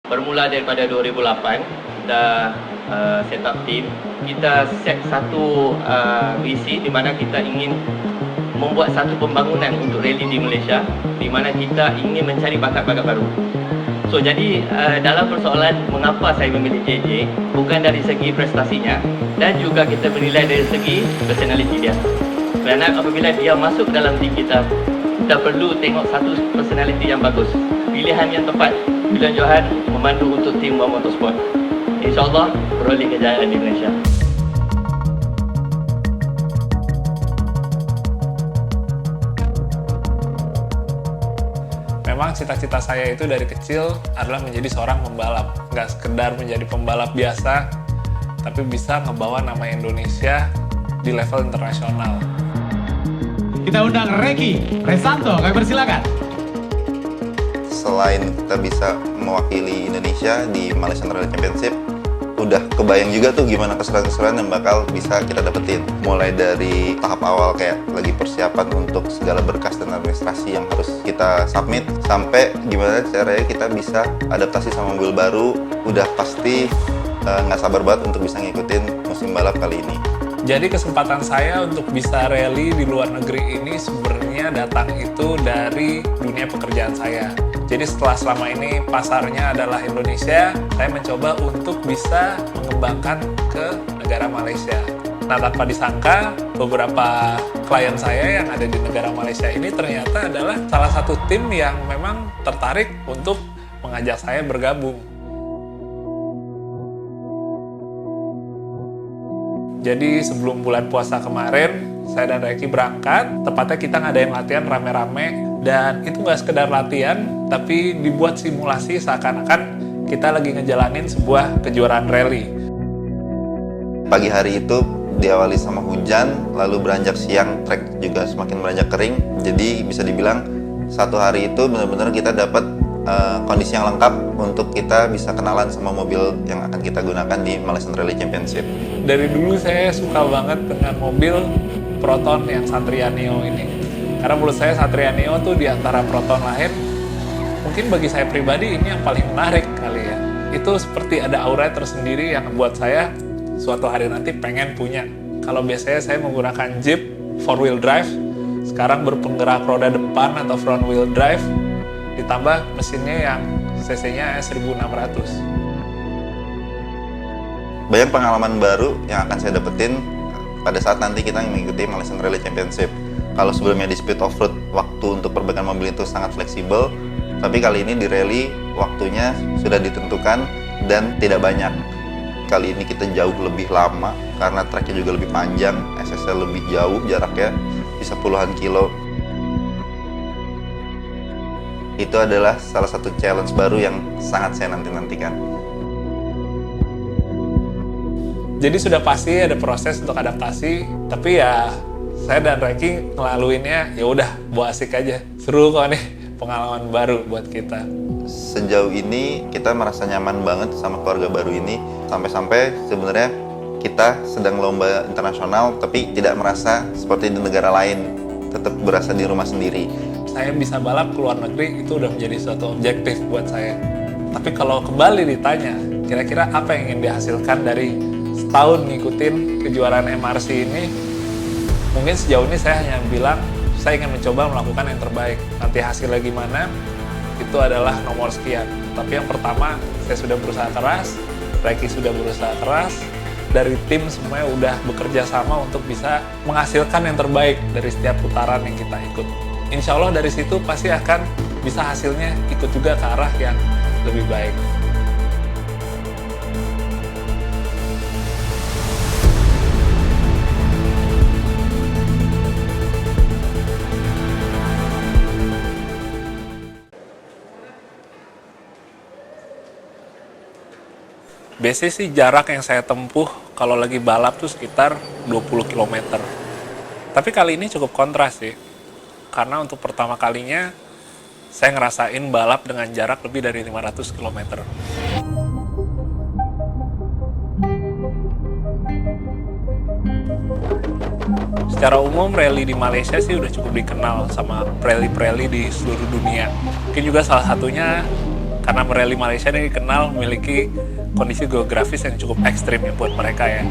Bermula daripada 2008, dah set up team. Kita set satu visi di mana kita ingin membuat satu pembangunan untuk rally di Malaysia, di mana kita ingin mencari bakat-bakat baru. So jadi dalam persoalan mengapa saya memilih JJ, bukan dari segi prestasinya dan juga kita menilai dari segi personality dia. Kerana apabila dia masuk dalam tim kita perlu tengok satu personality yang bagus. Pilihan yang tepat, William Johan memandu untuk tim One Motorsport. InsyaAllah beroleh kejayaan di Malaysia. Memang cita-cita saya itu dari kecil adalah menjadi seorang pembalap. Nggak sekedar menjadi pembalap biasa, tapi bisa ngebawa nama Indonesia di level internasional. Kita undang Reki Resanto, kami persilakan. Selain kita bisa mewakili Indonesia di Malaysian Rally Championship, udah kebayang juga tuh gimana keseruan-keseruan yang bakal bisa kita dapetin. Mulai dari tahap awal kayak lagi persiapan untuk segala berkas dan administrasi yang harus kita submit, sampai gimana caranya kita bisa adaptasi sama mobil baru, udah pasti nggak sabar banget untuk bisa ngikutin musim balap kali ini. Jadi kesempatan saya untuk bisa rally di luar negeri ini sebenarnya datang itu dari dunia pekerjaan saya. Jadi setelah selama ini pasarnya adalah Indonesia, saya mencoba untuk bisa mengembangkan ke negara Malaysia. Nah, tanpa disangka, beberapa klien saya yang ada di negara Malaysia ini ternyata adalah salah satu tim yang memang tertarik untuk mengajak saya bergabung. Jadi sebelum bulan puasa kemarin, saya dan Reki berangkat. Tepatnya kita ngadain latihan rame-rame. Dan itu nggak sekedar latihan, tapi dibuat simulasi seakan-akan kita lagi ngejalanin sebuah kejuaraan rally. Pagi hari itu diawali sama hujan, lalu beranjak siang, trek juga semakin beranjak kering. Jadi bisa dibilang satu hari itu benar-benar kita dapat kondisi yang lengkap untuk kita bisa kenalan sama mobil yang akan kita gunakan di Malaysian Rally Championship. Dari dulu saya suka banget dengan mobil Proton yang Satria Neo ini. Karena menurut saya Satria Neo tuh di antara Proton lain, mungkin bagi saya pribadi ini yang paling menarik kali ya. Itu seperti ada aura tersendiri yang membuat saya suatu hari nanti pengen punya. Kalau biasanya saya menggunakan Jeep 4-wheel drive, sekarang berpenggerak roda depan atau front wheel drive, ditambah mesinnya yang cc-nya 1600. Banyak pengalaman baru yang akan saya dapetin pada saat nanti kita mengikuti Malaysian Rally Championship. Kalau sebelumnya di speed off-road, waktu untuk perbaikan mobil itu sangat fleksibel, tapi kali ini di rally, waktunya sudah ditentukan dan tidak banyak. Kali ini kita jauh lebih lama, karena tracknya juga lebih panjang, SSL lebih jauh jaraknya, bisa puluhan kilo. Itu adalah salah satu challenge baru yang sangat saya nanti-nantikan. Jadi sudah pasti ada proses untuk adaptasi, tapi ya saya dan Reki ngelaluinnya ya udah bawa asik aja. Seru kok nih, pengalaman baru buat kita. Sejauh ini kita merasa nyaman banget sama keluarga baru ini, sampai-sampai sebenarnya kita sedang lomba internasional tapi tidak merasa seperti di negara lain, tetap berasa di rumah sendiri. Saya bisa balap ke luar negeri itu udah menjadi suatu objektif buat saya. Tapi kalau kembali ditanya, kira-kira apa yang ingin dihasilkan dari setahun ngikutin kejuaraan MRC ini, mungkin sejauh ini saya hanya bilang saya ingin mencoba melakukan yang terbaik. Nanti hasilnya gimana, itu adalah nomor sekian. Tapi yang pertama, saya sudah berusaha keras, Reki sudah berusaha keras, dari tim semuanya udah bekerja sama untuk bisa menghasilkan yang terbaik dari setiap putaran yang kita ikut. Insya Allah dari situ pasti akan bisa hasilnya ikut juga ke arah yang lebih baik. Biasanya sih jarak yang saya tempuh kalau lagi balap tuh sekitar 20 km. Tapi kali ini cukup kontras sih. Karena untuk pertama kalinya saya ngerasain balap dengan jarak lebih dari 500 km. Secara umum rally di Malaysia sih udah cukup dikenal sama rally-rally di seluruh dunia. Mungkin juga salah satunya karena rally Malaysia ini dikenal memiliki kondisi geografis yang cukup ekstrim ya buat mereka ya.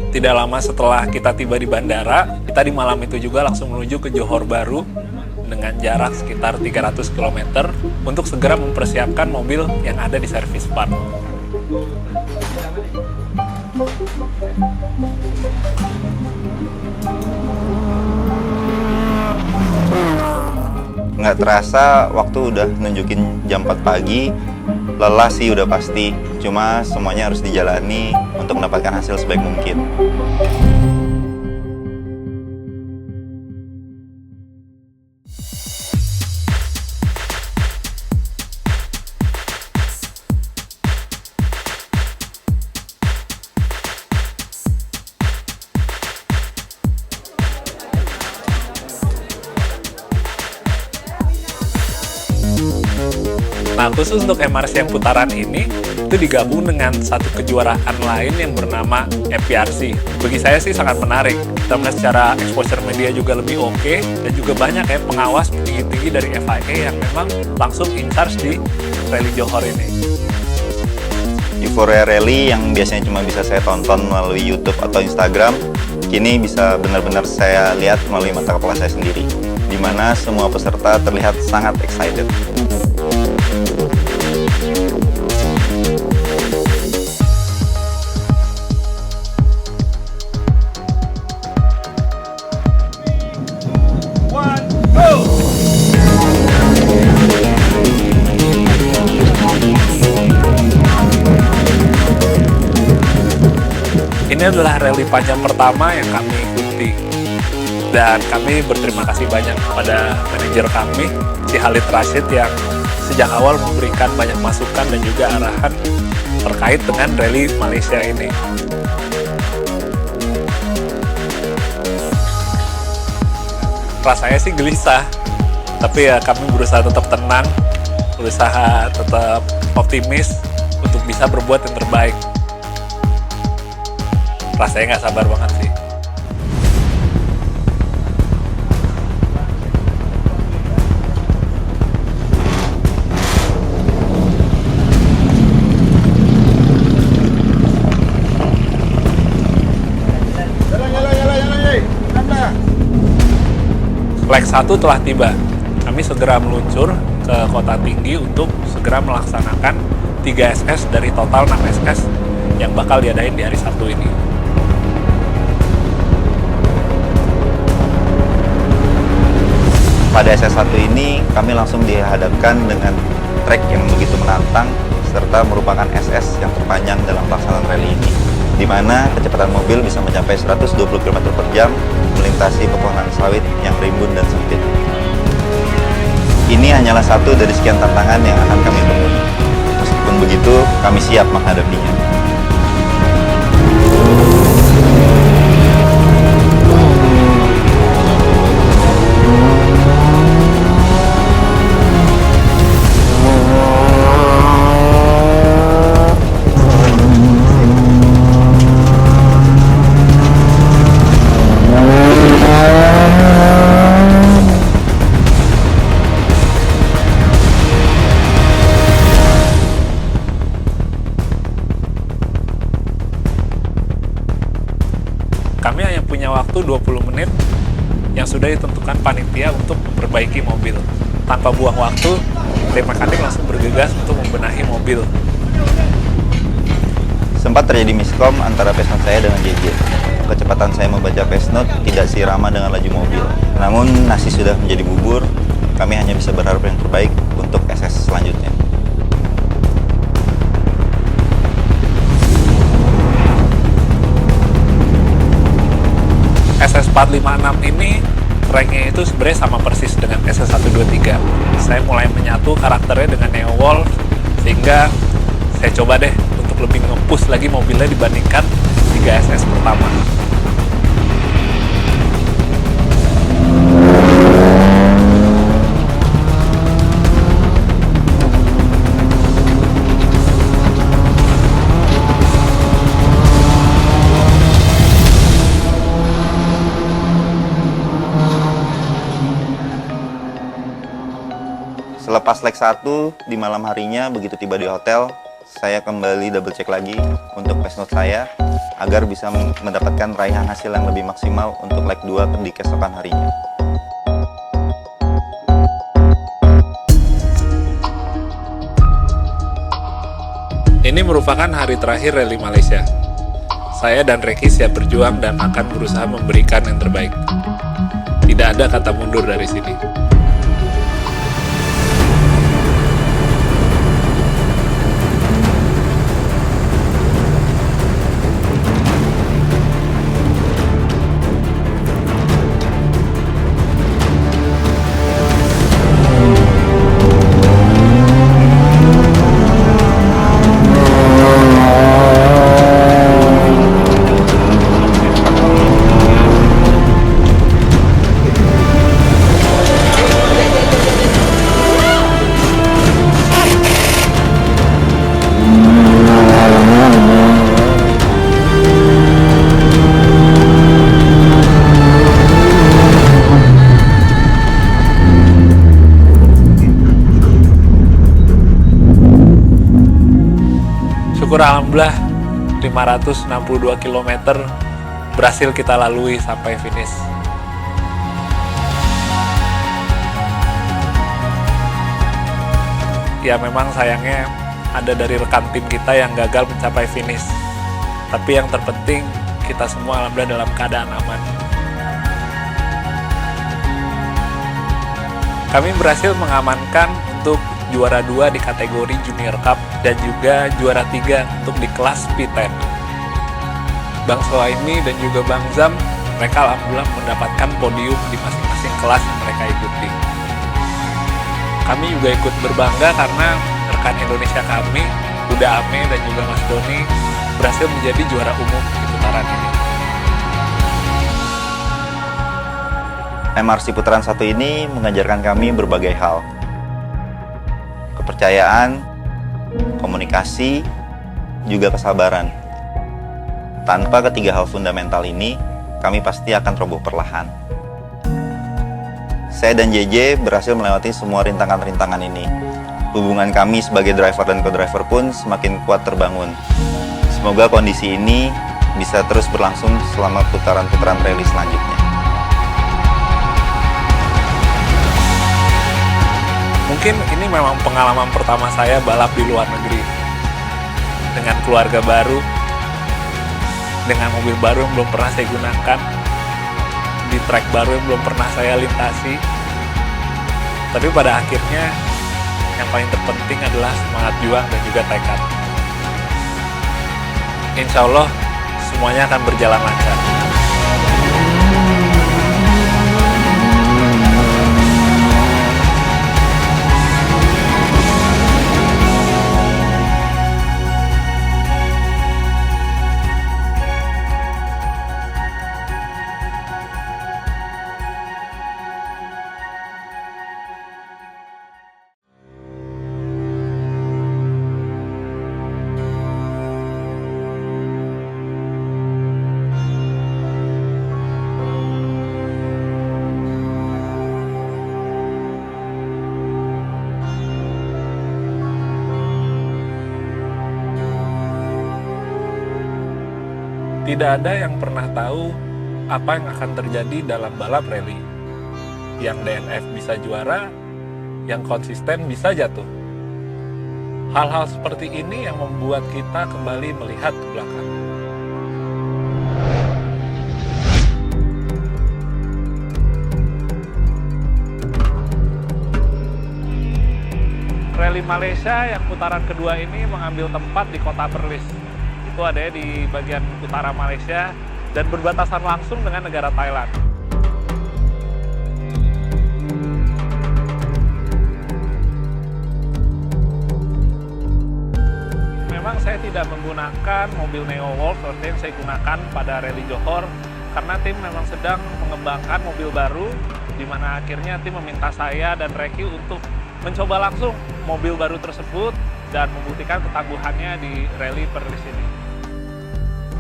Tidak lama setelah kita tiba di bandara, kita di malam itu juga langsung menuju ke Johor Bahru dengan jarak sekitar 300 km untuk segera mempersiapkan mobil yang ada di service park. Nggak terasa waktu udah nunjukin jam 4 pagi, lelah sih udah pasti, cuma semuanya harus dijalani untuk mendapatkan hasil sebaik mungkin. Nah, khusus untuk MRC yang putaran ini, itu digabung dengan satu kejuaraan lain yang bernama FPRC. Bagi saya sih sangat menarik. Kita melihat secara exposure media juga lebih oke, dan juga banyak ya pengawas tinggi-tinggi dari FIA yang memang langsung in charge di Rally Johor ini. Euphoria Rally yang biasanya cuma bisa saya tonton melalui YouTube atau Instagram, kini bisa benar-benar saya lihat melalui mata kepala saya sendiri, di mana semua peserta terlihat sangat excited. Ini adalah rally panjang pertama yang kami ikuti, dan kami berterima kasih banyak kepada manajer kami, si Khalid Rashid, yang sejak awal memberikan banyak masukan dan juga arahan terkait dengan rally Malaysia ini. Rasanya sih gelisah, tapi ya kami berusaha tetap tenang, berusaha tetap optimis untuk bisa berbuat yang terbaik. Rasanya nggak sabar banget sih. Leg 1 telah tiba. Kami segera meluncur ke Kota Tinggi untuk segera melaksanakan 3 SS dari total 6 SS yang bakal diadain di hari Sabtu ini. Pada SS1 ini, kami langsung dihadapkan dengan trek yang begitu menantang, serta merupakan SS yang terpanjang dalam pelaksanaan rally ini, di mana kecepatan mobil bisa mencapai 120 km per jam, melintasi pepohonan sawit yang rimbun dan sempit. Ini hanyalah satu dari sekian tantangan yang akan kami temui. Meskipun begitu, kami siap menghadapinya. Kami hanya punya waktu 20 menit yang sudah ditentukan panitia untuk memperbaiki mobil. Tanpa buang waktu, tim mekanik langsung bergegas untuk membenahi mobil. Sempat terjadi miskom antara pace note saya dengan JJ. Kecepatan saya membaca pace note tidak seirama dengan laju mobil. Namun nasi sudah menjadi bubur, kami hanya bisa berharap yang terbaik untuk SS selanjutnya. SS456 ini ranknya itu sebenarnya sama persis dengan SS123. Saya mulai menyatu karakternya dengan Neo Wolf, sehingga saya coba deh untuk lebih nge-push lagi mobilnya dibandingkan 3 SS pertama. Selepas leg 1 di malam harinya, begitu tiba di hotel, saya kembali double check lagi untuk pace note saya agar bisa mendapatkan raihan hasil yang lebih maksimal untuk leg 2 di keesokan harinya. Ini merupakan hari terakhir Rally Malaysia. Saya dan Reky siap berjuang dan akan berusaha memberikan yang terbaik. Tidak ada kata mundur dari sini. Syukur alhamdulillah 562 km berhasil kita lalui sampai finish. Ya memang sayangnya ada dari rekan tim kita yang gagal mencapai finish. Tapi yang terpenting kita semua alhamdulillah dalam keadaan aman. Kami berhasil mengamankan untuk juara 2 di kategori Junior Cup dan juga juara 3 untuk di kelas P10. Bang Soaimi dan juga Bang Zam, mereka alhamdulillah mendapatkan podium di masing-masing kelas yang mereka ikuti. Kami juga ikut berbangga karena rekan Indonesia kami, Uda Ame dan juga Mas Doni, berhasil menjadi juara umum di putaran ini. MRC Putaran 1 ini mengajarkan kami berbagai hal. Kepercayaan, komunikasi, juga kesabaran. Tanpa ketiga hal fundamental ini, kami pasti akan roboh perlahan. Saya dan JJ berhasil melewati semua rintangan-rintangan ini. Hubungan kami sebagai driver dan co-driver pun semakin kuat terbangun. Semoga kondisi ini bisa terus berlangsung selama putaran-putaran rally selanjutnya. Mungkin ini memang pengalaman pertama saya balap di luar negeri. Dengan keluarga baru, dengan mobil baru yang belum pernah saya gunakan, di track baru yang belum pernah saya lintasi. Tapi pada akhirnya, yang paling terpenting adalah semangat juang dan juga tekad. Insya Allah, semuanya akan berjalan lancar. Tidak ada yang pernah tahu apa yang akan terjadi dalam balap rally. Yang DNF bisa juara, yang konsisten bisa jatuh. Hal-hal seperti ini yang membuat kita kembali melihat ke belakang. Rally Malaysia yang putaran kedua ini mengambil tempat di kota Perlis. Itu ada di bagian utara Malaysia dan berbatasan langsung dengan negara Thailand. Memang saya tidak menggunakan mobil Neo Wolf seperti yang saya gunakan pada Rally Johor karena tim memang sedang mengembangkan mobil baru, di mana akhirnya tim meminta saya dan Reky untuk mencoba langsung mobil baru tersebut dan membuktikan ketangguhannya di Rally Perlis ini.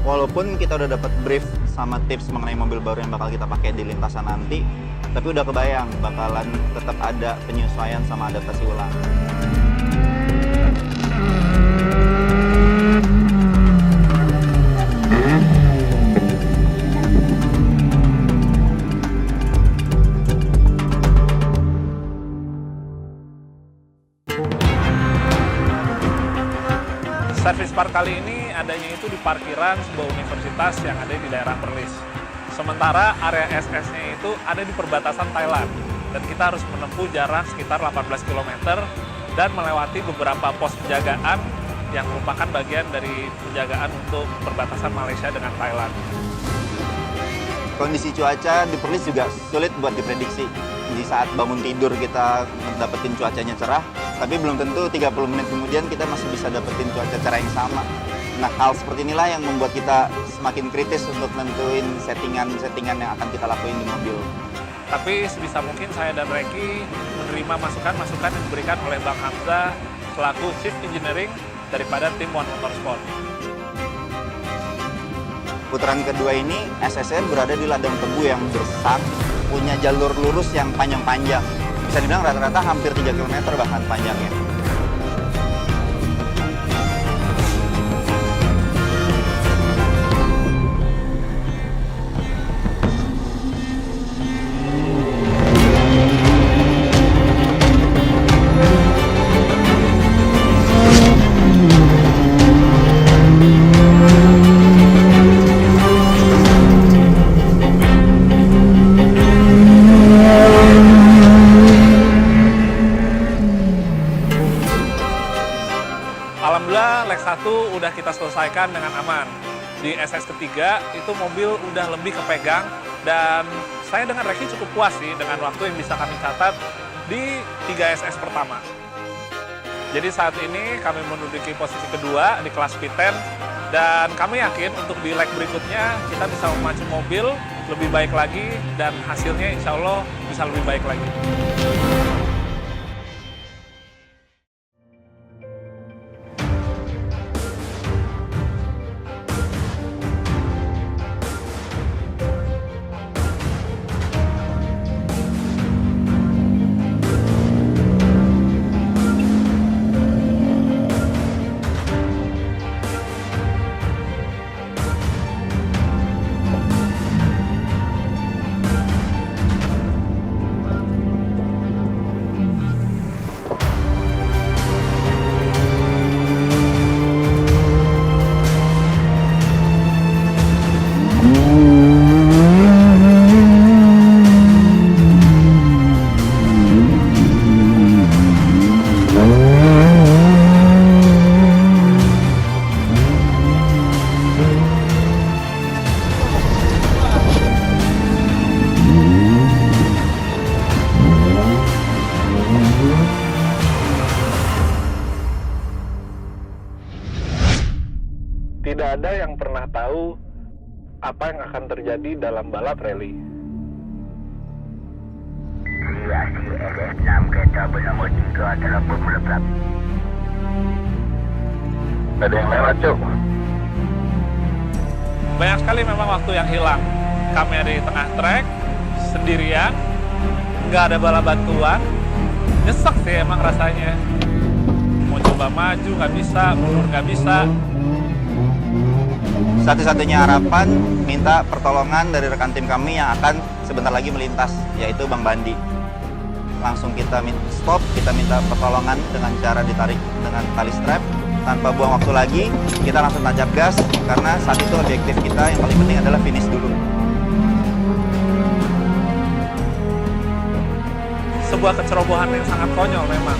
Walaupun kita udah dapat brief sama tips mengenai mobil baru yang bakal kita pakai di lintasan nanti, Tapi udah kebayang bakalan tetap ada penyesuaian sama adaptasi ulang. Service Park kali ini adanya itu di parkiran sebuah universitas yang ada di daerah Perlis. Sementara area SS-nya itu ada di perbatasan Thailand. Dan kita harus menempuh jarak sekitar 18 km dan melewati beberapa pos penjagaan yang merupakan bagian dari penjagaan untuk perbatasan Malaysia dengan Thailand. Kondisi cuaca di Perlis juga sulit buat diprediksi. Di saat bangun tidur kita dapetin cuacanya cerah, tapi belum tentu 30 menit kemudian kita masih bisa dapetin cuaca cerah yang sama. Nah, hal seperti inilah yang membuat kita semakin kritis untuk nentuin settingan yang akan kita lakuin di mobil. Tapi sebisa mungkin saya dan Reki menerima masukan-masukan yang diberikan oleh Bang Hamzah selaku Chief Engineering daripada tim One Motorsport. Putaran kedua ini SSR berada di ladang tebu yang gersang, punya jalur lurus yang panjang-panjang. Bisa dibilang rata-rata hampir 3 km bahkan panjangnya. Alhamdulillah leg 1 udah kita selesaikan dengan aman. Di SS ketiga itu mobil udah lebih kepegang dan saya dengan Reki cukup puas sih dengan waktu yang bisa kami catat di 3 SS pertama. Jadi saat ini kami menduduki posisi kedua di kelas P10 dan kami yakin untuk di leg berikutnya kita bisa memacu mobil lebih baik lagi dan hasilnya insya Allah bisa lebih baik lagi. Tidak ada yang pernah tahu apa yang akan terjadi dalam balap rally. SS6 kereta bersama 3 dalam Formula Club. Ada yang lewat, Cuk. Banyak sekali memang waktu yang hilang. Kami ada di tengah trek, sendirian, nggak ada bala bantuan. Nyesek sih emang rasanya. Mau coba maju nggak bisa, mundur nggak bisa. Satu-satunya harapan minta pertolongan dari rekan tim kami yang akan sebentar lagi melintas, yaitu Bang Bandi. Langsung kita stop, kita minta pertolongan dengan cara ditarik dengan tali strap. Tanpa buang waktu lagi, kita langsung tancap gas, karena saat itu objektif kita yang paling penting adalah finish dulu. Sebuah kecerobohan yang sangat konyol memang.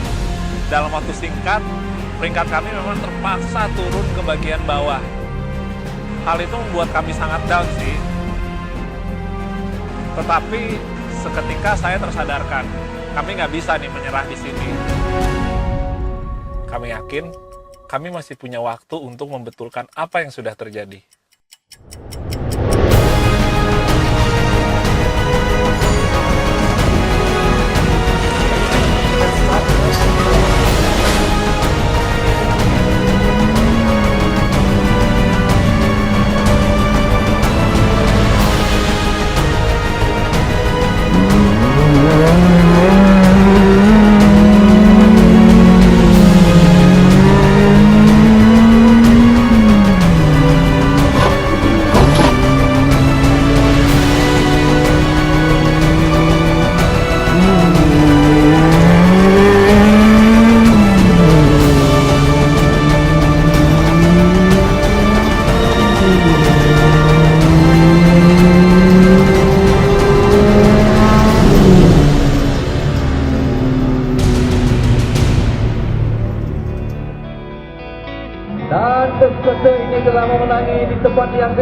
Dalam waktu singkat, peringkat kami memang terpaksa turun ke bagian bawah. Hal itu membuat kami sangat down sih. Tetapi seketika saya tersadarkan, kami nggak bisa nih menyerah di sini. Kami yakin, kami masih punya waktu untuk membetulkan apa yang sudah terjadi.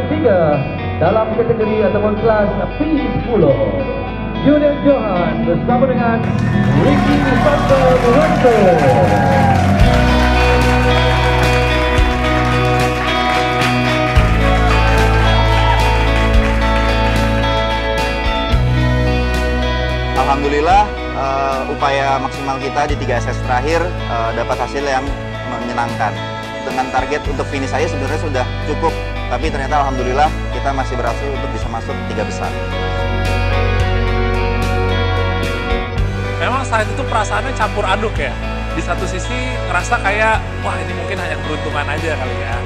ketiga dalam kategori ataupun kelas P10. Julian Johan bersama dengan Ricky Santa Duranto. Alhamdulillah upaya maksimal kita di 3 SS terakhir dapat hasil yang menyenangkan. Dengan target untuk finish saya sebenarnya sudah cukup, tapi ternyata alhamdulillah kita masih berhasil untuk bisa masuk 3 besar. Memang saat itu perasaannya campur aduk ya. Di satu sisi ngerasa kayak, wah ini mungkin hanya keberuntungan aja kali ya.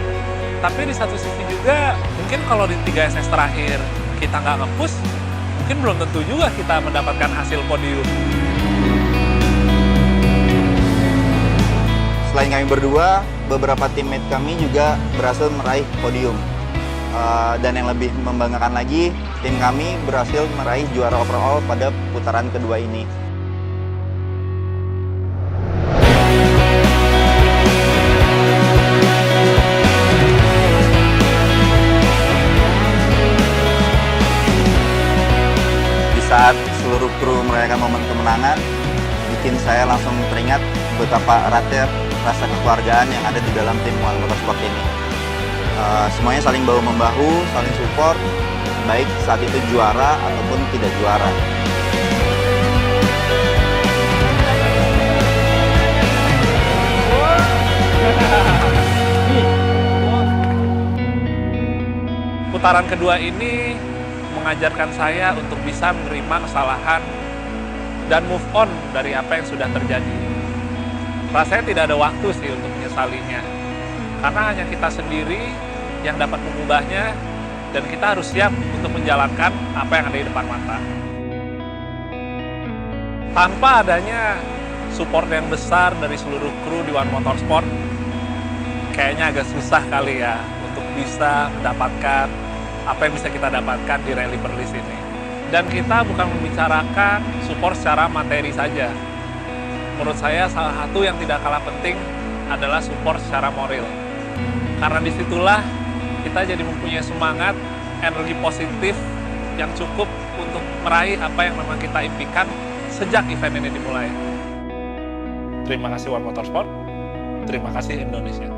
Tapi di satu sisi juga, mungkin kalau di 3 SS terakhir kita nggak nge-push, mungkin belum tentu juga kita mendapatkan hasil podium. Selain kami berdua, beberapa teammate kami juga berhasil meraih podium. Dan yang lebih membanggakan lagi, tim kami berhasil meraih juara overall pada putaran kedua ini. Di saat seluruh kru merayakan momen kemenangan, bikin saya langsung teringat betapa eratnya rasa kekeluargaan yang ada di dalam tim One Motorsport ini. Semuanya saling bahu-membahu, saling support, baik saat itu juara ataupun tidak juara. Putaran kedua ini mengajarkan saya untuk bisa menerima kesalahan dan move on dari apa yang sudah terjadi. Rasanya tidak ada waktu sih untuk menyesalinya, karena hanya kita sendiri yang dapat mengubahnya, dan kita harus siap untuk menjalankan apa yang ada di depan mata. Tanpa adanya support yang besar dari seluruh kru di One Motorsport, kayaknya agak susah kali ya untuk bisa mendapatkan apa yang bisa kita dapatkan di Rally Perlis ini. Dan kita bukan membicarakan support secara materi saja. Menurut saya salah satu yang tidak kalah penting adalah support secara moral. Karena disitulah kita jadi mempunyai semangat, energi positif yang cukup untuk meraih apa yang memang kita impikan sejak event ini dimulai. Terima kasih One Motorsport, terima kasih Indonesia.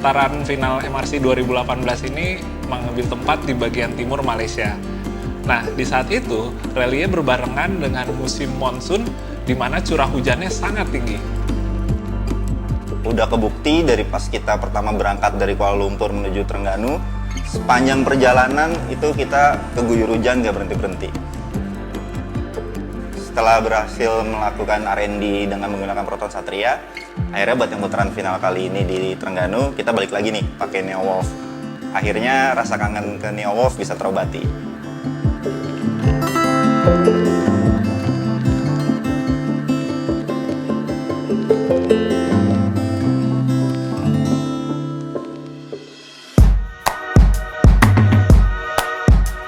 Putaran final MRC 2018 ini mengambil tempat di bagian timur Malaysia. Nah, di saat itu, rally-nya berbarengan dengan musim monsun, di mana curah hujannya sangat tinggi. Udah kebukti dari pas kita pertama berangkat dari Kuala Lumpur menuju Terengganu, sepanjang perjalanan itu kita keguyur hujan, nggak berhenti-berhenti. Setelah berhasil melakukan R&D dengan menggunakan Proton Satria, akhirnya buat yang putaran final kali ini di Terengganu, kita balik lagi nih pakai Neo Wolf. Akhirnya rasa kangen ke Neo Wolf bisa terobati.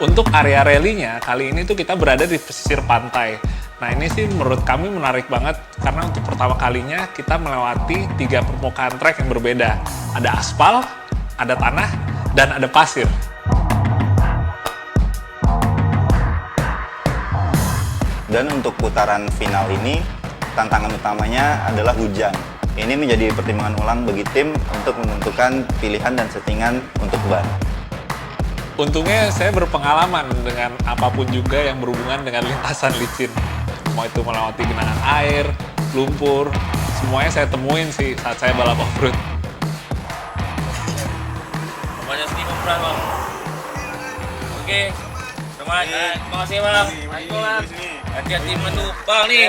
Untuk area rally-nya, kali ini tuh kita berada di pesisir pantai. Nah ini sih menurut kami menarik banget, karena untuk pertama kalinya kita melewati 3 permukaan trek yang berbeda. Ada aspal, ada tanah, dan ada pasir. Dan untuk putaran final ini, tantangan utamanya adalah hujan. Ini menjadi pertimbangan ulang bagi tim untuk menentukan pilihan dan settingan untuk ban. Untungnya saya berpengalaman dengan apapun juga yang berhubungan dengan lintasan licin. Mau itu melewati genangan air, lumpur, semuanya saya temuin sih saat saya balap off-road. pelan bang. Oke, semangat. Terima kasih bang. Hati-hati menu bang nih.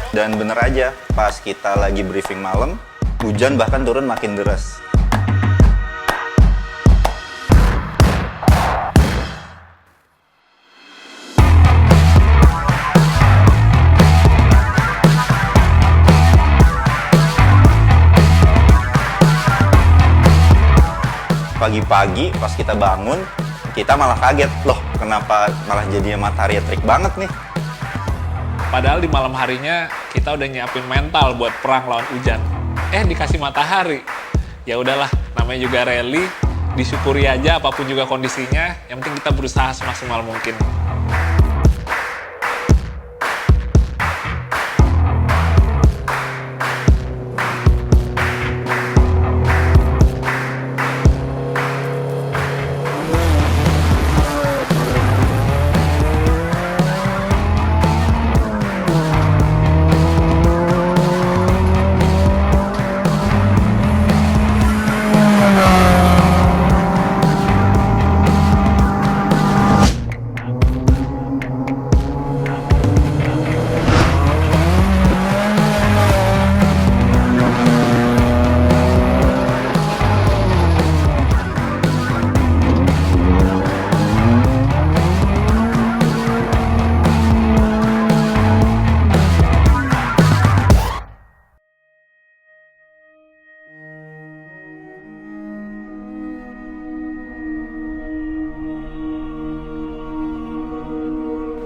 Dan bener aja, pas kita lagi briefing malam, hujan bahkan turun makin deras. Pagi-pagi pas kita bangun, kita malah kaget, loh kenapa malah jadinya matahari terik banget nih. Padahal di malam harinya kita udah nyiapin mental buat perang lawan hujan. Dikasih matahari. Ya udahlah, namanya juga rally, disyukuri aja apapun juga kondisinya, yang penting kita berusaha semaksimal mungkin.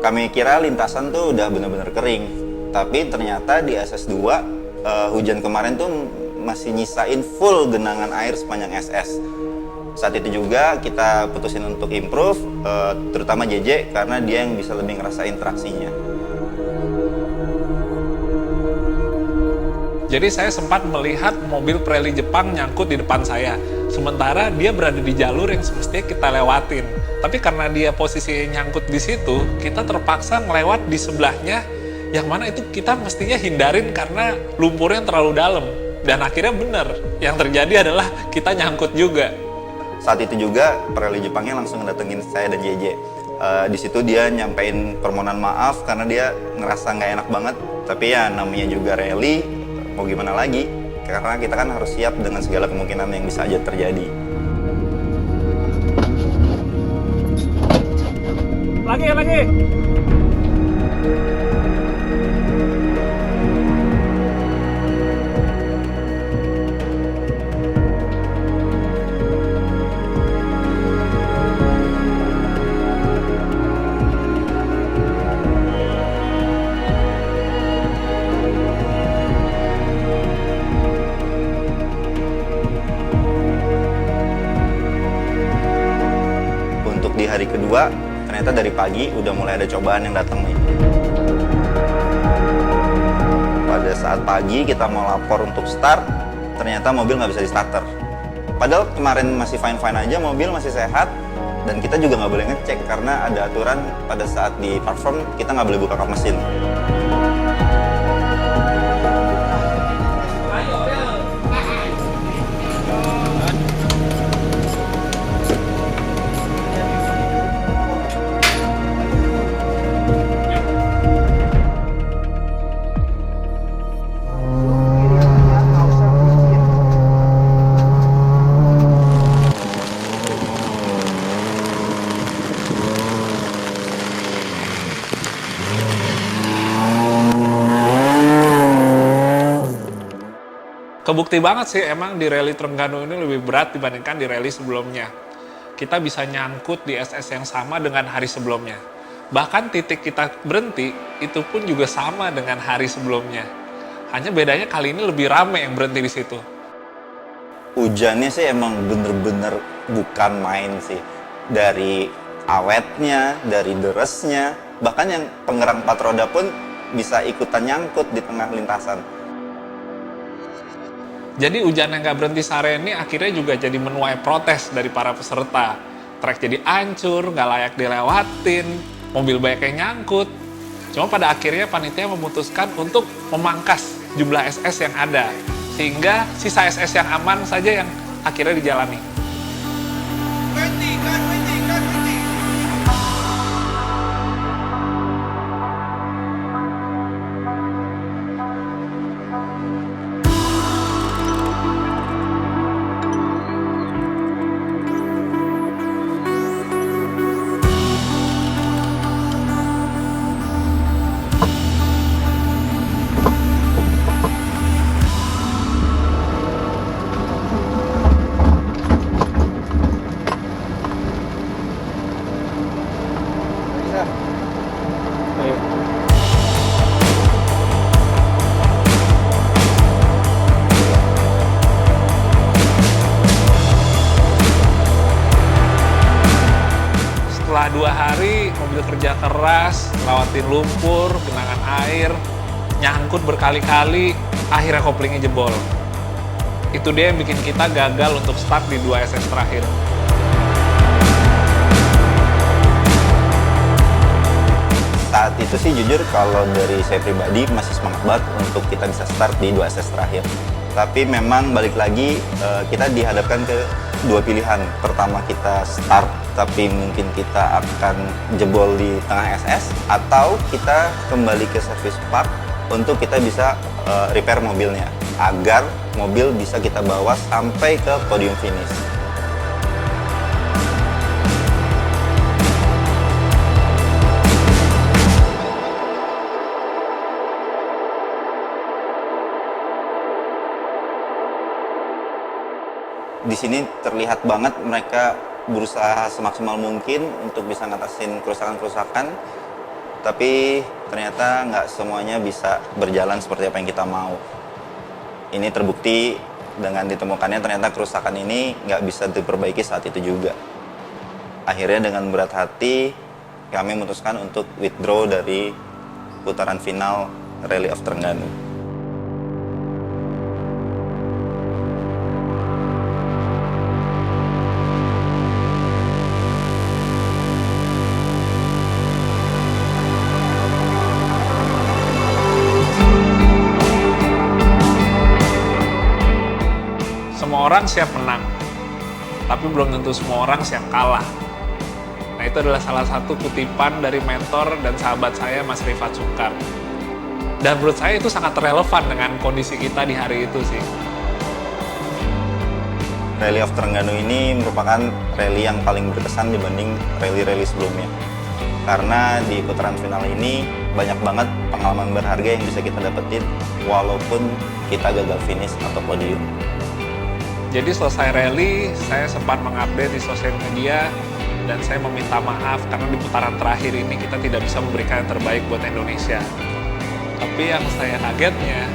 Kami kira lintasan tuh udah bener-bener kering, tapi ternyata di SS2 hujan kemarin tuh masih nyisain full genangan air sepanjang SS. Saat itu juga kita putusin untuk improve, terutama JJ karena dia yang bisa lebih ngerasain traksinya. Jadi saya sempat melihat mobil Pirelli Jepang nyangkut di depan saya. Sementara dia berada di jalur yang semestinya kita lewatin. Tapi karena dia posisinya nyangkut di situ, kita terpaksa ngelewat di sebelahnya, yang mana itu kita mestinya hindarin karena lumpurnya terlalu dalam. Dan akhirnya benar, yang terjadi adalah kita nyangkut juga. Saat itu juga Pirelli Jepangnya langsung datengin saya dan JJ. Di situ dia nyampein permohonan maaf karena dia ngerasa nggak enak banget. Tapi ya namanya juga rally, mau gimana lagi? Karena kita kan harus siap dengan segala kemungkinan yang bisa aja terjadi. Lagi. Untuk di hari kedua, ternyata dari pagi udah mulai ada cobaan yang datang nih. Pada saat pagi kita mau lapor untuk start, ternyata mobil nggak bisa di starter. Padahal kemarin masih fine-fine aja, mobil masih sehat, dan kita juga nggak boleh ngecek karena ada aturan pada saat di platform kita nggak boleh buka kap mesin. Kebukti banget sih emang di rally Trengganu ini lebih berat dibandingkan di rally sebelumnya. Kita bisa nyangkut di SS yang sama dengan hari sebelumnya. Bahkan titik kita berhenti itu pun juga sama dengan hari sebelumnya. Hanya bedanya kali ini lebih rame yang berhenti di situ. Hujannya sih emang bener-bener bukan main sih. Dari awetnya, dari deresnya, bahkan yang penggerak 4 roda pun bisa ikutan nyangkut di tengah lintasan. Jadi hujan yang nggak berhenti seharian ini akhirnya juga jadi menuai protes dari para peserta. Trek jadi hancur, nggak layak dilewatin, mobil banyak yang nyangkut. Cuma pada akhirnya panitia memutuskan untuk memangkas jumlah SS yang ada. Sehingga sisa SS yang aman saja yang akhirnya dijalani. Setelah 2 hari, mobil kerja keras, lewatin lumpur, genangan air, nyangkut berkali-kali, akhirnya koplingnya jebol. Itu dia yang bikin kita gagal untuk start di 2 SS terakhir. Saat itu sih jujur kalau dari saya pribadi masih semangat banget untuk kita bisa start di 2 SS terakhir. Tapi memang balik lagi kita dihadapkan ke 2 pilihan. Pertama kita start tapi mungkin kita akan jebol di tengah SS, atau kita kembali ke service park untuk kita bisa repair mobilnya agar mobil bisa kita bawa sampai ke podium finish. Di sini terlihat banget mereka berusaha semaksimal mungkin untuk bisa ngatasin kerusakan-kerusakan, tapi ternyata nggak semuanya bisa berjalan seperti apa yang kita mau. Ini terbukti dengan ditemukannya ternyata kerusakan ini nggak bisa diperbaiki saat itu juga. Akhirnya dengan berat hati kami memutuskan untuk withdraw dari putaran final Rally of Trengganu. Semua orang siap menang, tapi belum tentu semua orang siap kalah. Nah, itu adalah salah satu kutipan dari mentor dan sahabat saya, Mas Rifat Sungkar. Dan menurut saya itu sangat relevan dengan kondisi kita di hari itu sih. Rally of Trengganu ini merupakan rally yang paling berkesan dibanding rally-rally sebelumnya. Karena di putaran final ini banyak banget pengalaman berharga yang bisa kita dapetin walaupun kita gagal finish atau podium. Jadi selesai rally, saya sempat mengupdate di sosial media dan saya meminta maaf karena di putaran terakhir ini kita tidak bisa memberikan yang terbaik buat Indonesia. Tapi yang saya kagetnya,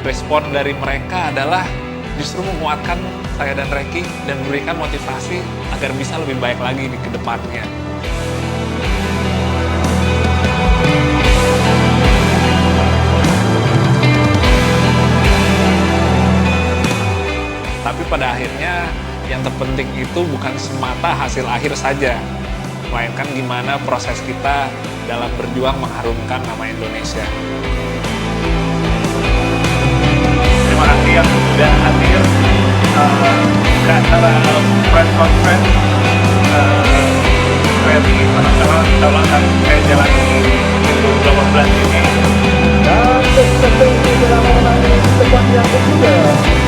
respon dari mereka adalah justru menguatkan saya dan Reki dan memberikan motivasi agar bisa lebih baik lagi di kedepannya. Tapi pada akhirnya yang terpenting itu bukan semata hasil akhir saja, melainkan gimana proses kita dalam berjuang mengharumkan nama Indonesia. Terima kasih yang sudah hadir ke acara press conference rally nasional insya Allah akan saya jalani 2018 ini. Dan peserta ini telah memenangi tempat yang kedua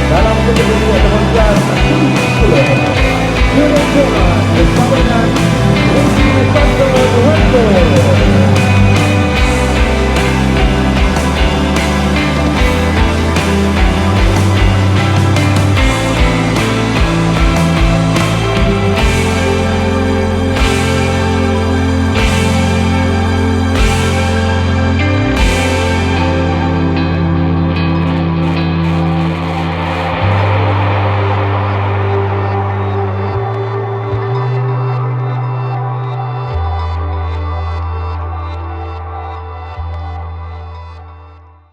dalam kategori ataupun kelas P10. Unit Johan bersama dengan Ricky Santo Durango.